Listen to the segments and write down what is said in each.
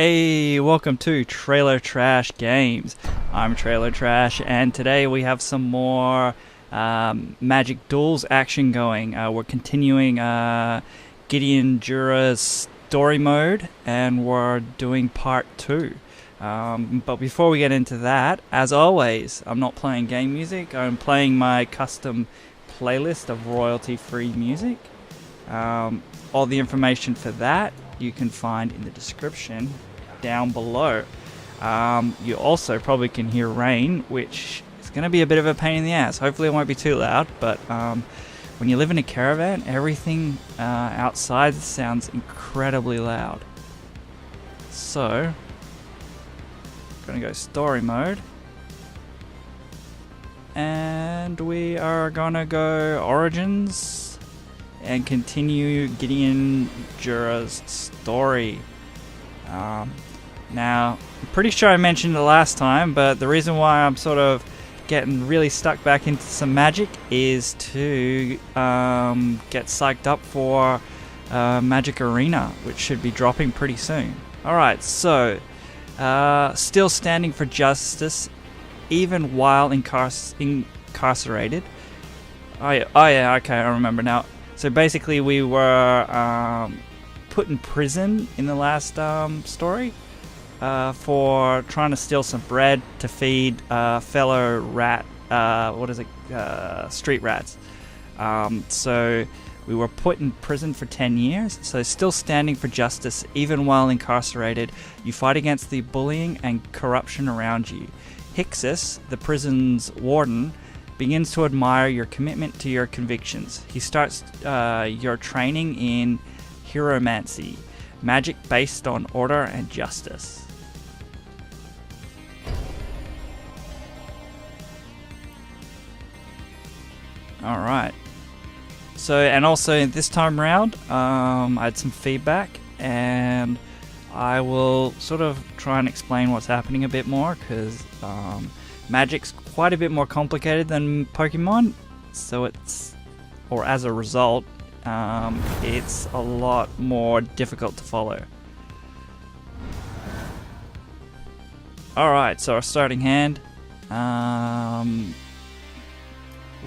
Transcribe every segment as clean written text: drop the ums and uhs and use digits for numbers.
Hey, welcome to Trailer Trash Games. I'm Trailer Trash, and today we have some more Magic Duels action going. We're continuing Gideon Jura's story mode, and we're doing part 2. But before we get into that, as always, I'm not playing game music. I'm playing my custom playlist of royalty-free music. All the information for that you can find in the description down below. You also probably can hear rain, which is going to be a bit of a pain in the ass. Hopefully it won't be too loud, but when you live in a caravan, everything outside sounds incredibly loud. So, I'm going to go story mode. And we are going to go Origins and continue Gideon Jura's story. Now, I'm pretty sure I mentioned it last time, but the reason why I'm sort of getting really stuck back into some Magic is to get psyched up for Magic Arena, which should be dropping pretty soon. Alright, so, still standing for justice, even while incarcerated. Oh yeah, okay, I remember now. So basically we were put in prison in the last story for trying to steal some bread to feed fellow street rats. So we were put in prison for 10 years, so still standing for justice even while incarcerated. You fight against the bullying and corruption around you. Hixus, the prison's warden, begins to admire your commitment to your convictions. He starts your training in hieromancy, magic based on order and justice. Alright. So, and also this time around, I had some feedback, and I will sort of try and explain what's happening a bit more, because Magic's quite a bit more complicated than Pokemon, so as a result, it's a lot more difficult to follow. Alright, so our starting hand,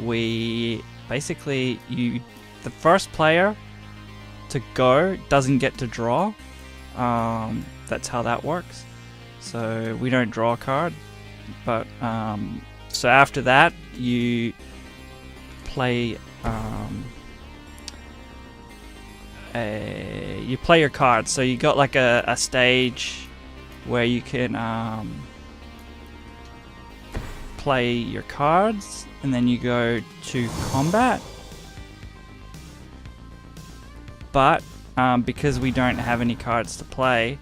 we basically, the first player to go doesn't get to draw. That's how that works. So we don't draw a card, but so after that you play your cards. So you got like a stage where you can play your cards, and then you go to combat. But because we don't have any cards to play,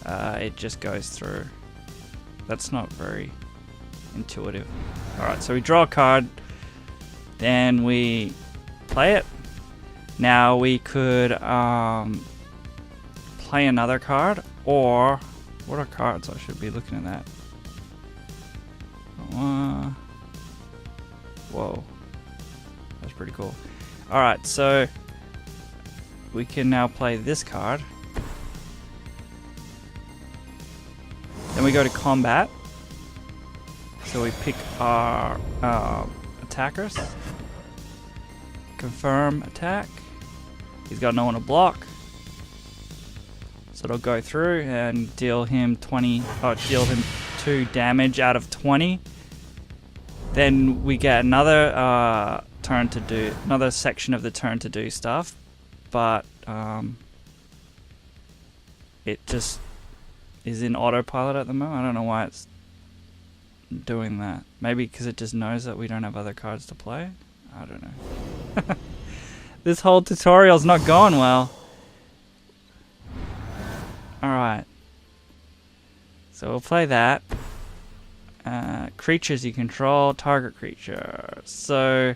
it just goes through. That's not very intuitive. Alright, so we draw a card, then we play it. Now we could play another card, or what are cards? I should be looking at that. Whoa, that's pretty cool. Alright, so we can now play this card. Then we go to combat. So we pick our attackers. Confirm attack. He's got no one to block. So it'll go through and deal him 2 damage out of 20. Then we get another turn to do, another section of the turn to do stuff. But it just is in autopilot at the moment. I don't know why it's doing that. Maybe because it just knows that we don't have other cards to play. I don't know. This whole tutorial's not going well. Alright. So we'll play that. Creatures you control, target creature. So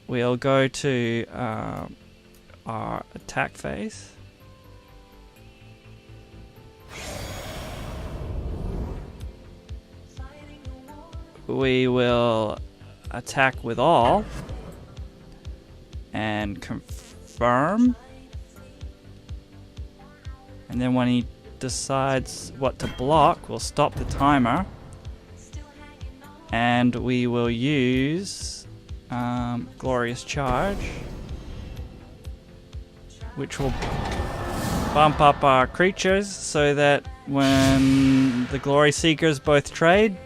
we'll go to our attack phase. We will attack with all and confirm, and then when he decides what to block, we'll stop the timer. And we will use Glorious Charge, which will bump up our creatures so that when the Glory Seekers both trade,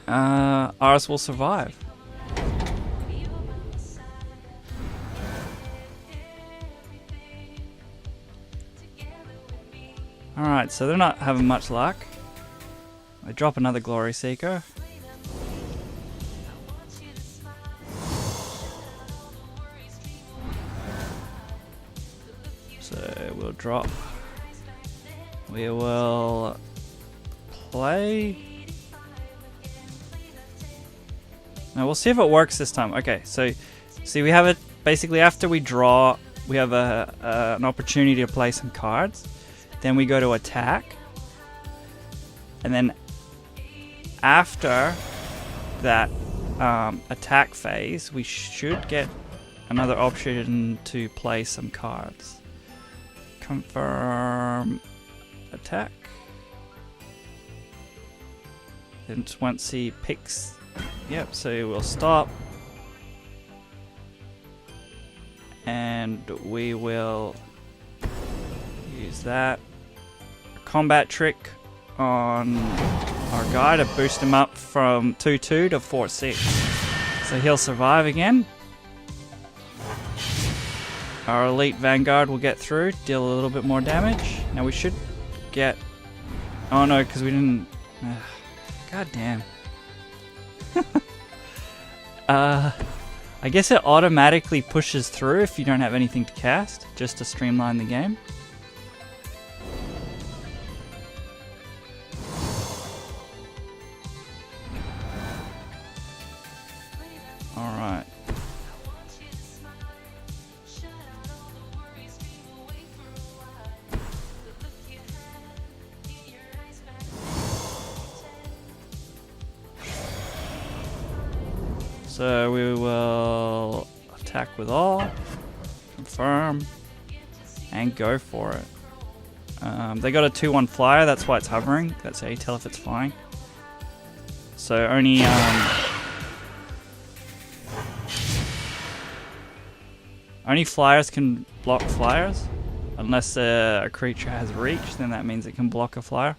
ours will survive. Alright, so they're not having much luck. I drop another Glory Seeker. So we'll drop. We will play. Now we'll see if it works this time. Okay, so see we have it basically after we draw, we have an opportunity to play some cards. Then we go to attack. And then after that attack phase, we should get another option to play some cards. Confirm attack. Then once he picks, yep, so we'll stop. And we will use that. Combat trick on our guy to boost him up from 2-2 to 4-6. So he'll survive again. Our elite vanguard will get through, deal a little bit more damage. Now we should get... Oh no, because we didn't... God damn. I guess it automatically pushes through if you don't have anything to cast, just to streamline the game. Alright. So we will attack with all, confirm, and go for it. They got a 2-1 flyer, that's why it's hovering. That's how you tell if it's flying. So only flyers can block flyers. Unless a creature has reach, then that means it can block a flyer.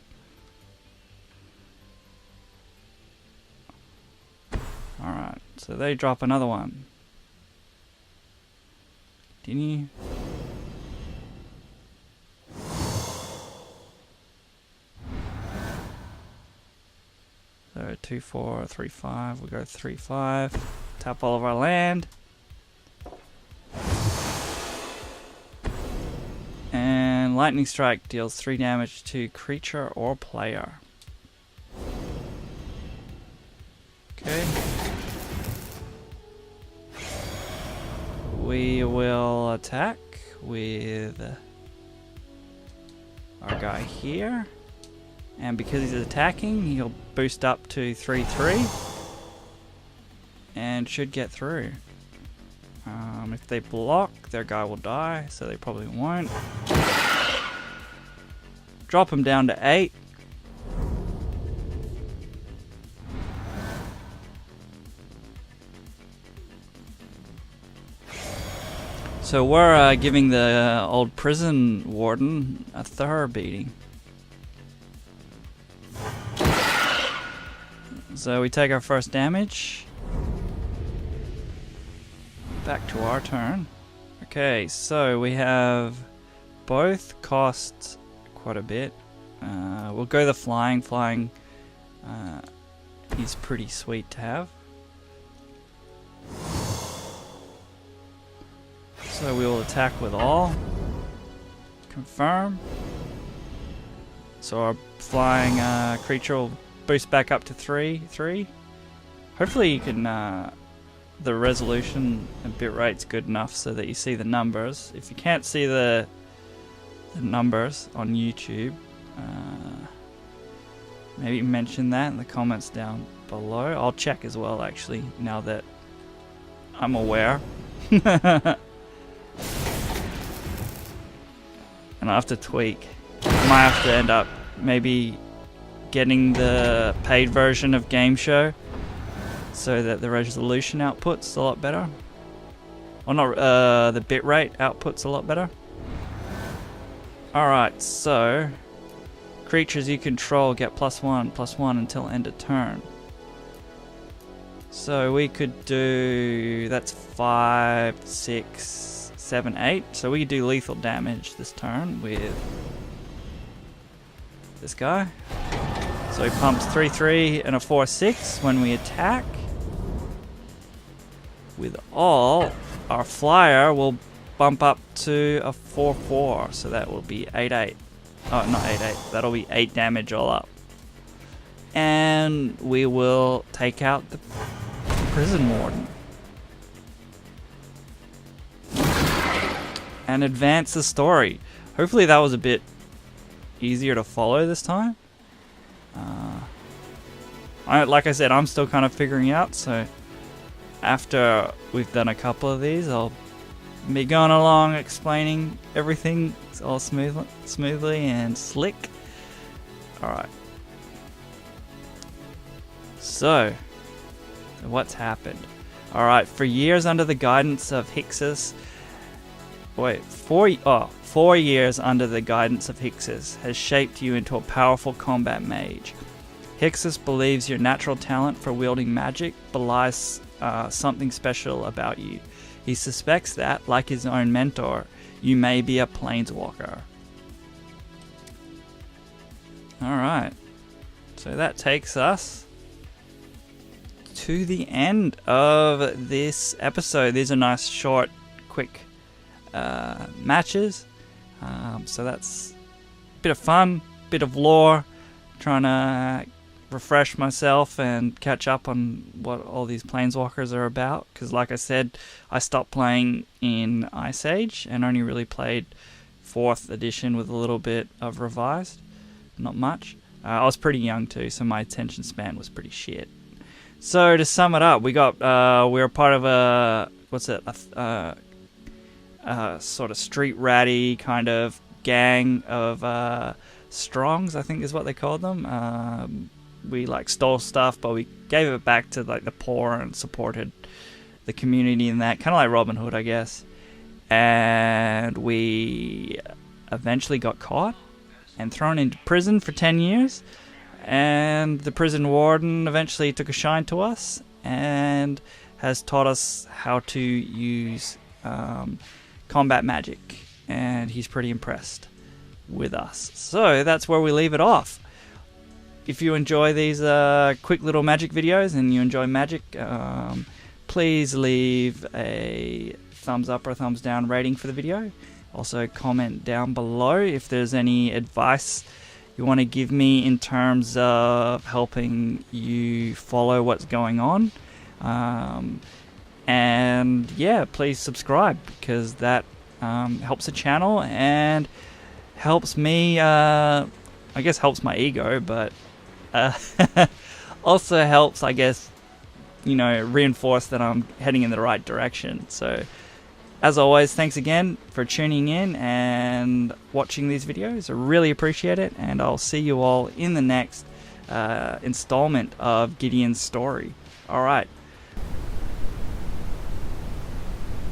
Alright, so they drop another one. Didn't you? So 2-4, 3-5, we go 3-5. Tap all of our land. And Lightning Strike deals 3 damage to creature or player. Okay. We will attack with our guy here. And because he's attacking, he'll boost up to 3-3. And should get through. If they block, their guy will die, so they probably won't. Drop him down to 8. So we're giving the old prison warden a thorough beating. So we take our first damage. Back to our turn. Okay, so we have both cost quite a bit. We'll go the flying. Flying is pretty sweet to have. So we will attack with all. Confirm. So our flying creature will boost back up to 3-3. Hopefully you can the resolution and bitrate's good enough so that you see the numbers. If you can't see the numbers on YouTube, maybe mention that in the comments down below. I'll check as well, actually, now that I'm aware. and I have to tweak. I might have to end up maybe getting the paid version of Game Show so that the resolution output's a lot better. Or not, the bitrate output's a lot better. Alright, so creatures you control get +1/+1 until end of turn. So we could do, that's 5, 6, 7, 8. So we could do lethal damage this turn with this guy. So he pumps 3/3 and a 4/6 when we attack. With all, our flyer will bump up to a 4/4, so that will be 8/8. Oh, not 8/8. That'll be 8 damage all up. And we will take out the prison warden and advance the story. Hopefully that was a bit easier to follow this time. Like I said, I'm still kind of figuring out, so after we've done a couple of these, I'll be going along explaining everything all smoothly and slick. Alright. So, what's happened? Alright, for years under the guidance of Hixus... Wait, 4 years under the guidance of Hixus has shaped you into a powerful combat mage. Hixus believes your natural talent for wielding magic belies something special about you. He suspects that, like his own mentor, you may be a planeswalker. Alright, so that takes us to the end of this episode. These are nice, short, quick matches. So that's a bit of fun, bit of lore, trying to refresh myself and catch up on what all these planeswalkers are about, because like I said, I stopped playing in Ice Age and only really played 4th edition with a little bit of revised, not much. I was pretty young too, so my attention span was pretty shit. So to sum it up, we were part of a sort of street ratty kind of gang of strongs, I think is what they called them. We like stole stuff, but we gave it back to like the poor and supported the community in that, kind of like Robin Hood, I guess. And we eventually got caught and thrown into prison for 10 years. And the prison warden eventually took a shine to us and has taught us how to use combat magic. And he's pretty impressed with us. So that's where we leave it off. If you enjoy these quick little magic videos and you enjoy magic, please leave a thumbs up or thumbs down rating for the video. Also comment down below if there's any advice you want to give me in terms of helping you follow what's going on. And yeah, please subscribe, because that helps the channel and helps me, I guess helps my ego, but also helps, I guess, you know, reinforce that I'm heading in the right direction. So as always, thanks again for tuning in and watching these videos. I really appreciate it, and I'll see you all in the next installment of Gideon's story. Alright,